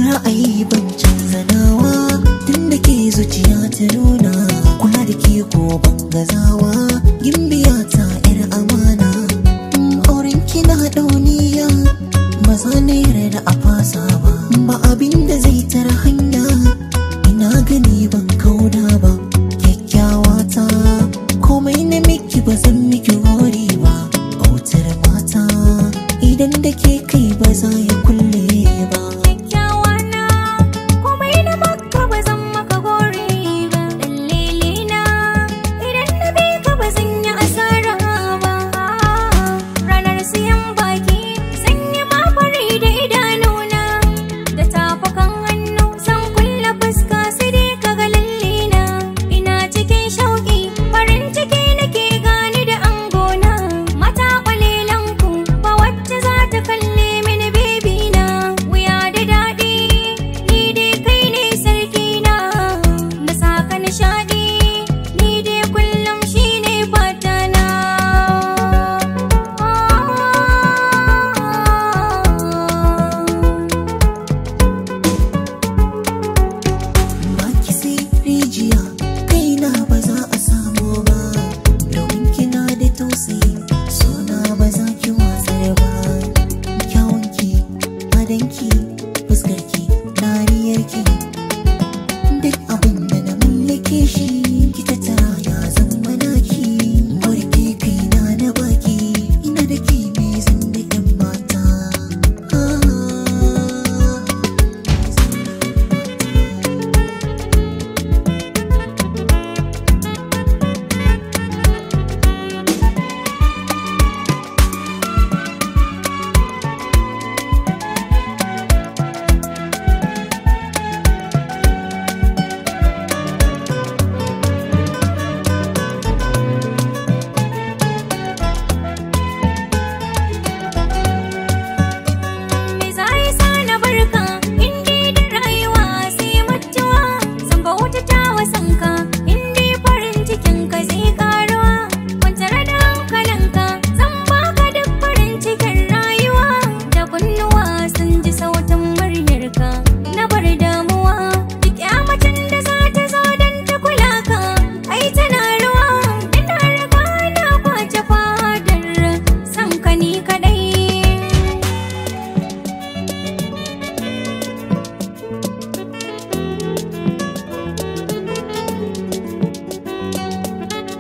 ra'ayi ban canza nawa, tun da ke zuciya ta nuna, kula da ke ko ban gazawa, gimbiya ta yar amana. Auren kina dauniya, ba za na yarda a fasa ba, ba abin da zai tara hanya, ina gani ban kauda ba. Kyakkyawa ta komai na miki ba zan miki gori ba, autar mata idan da ke kai ba za ya kulle ba. Sona ba za ki watsar ba, kyawunki, adanki, fuskarki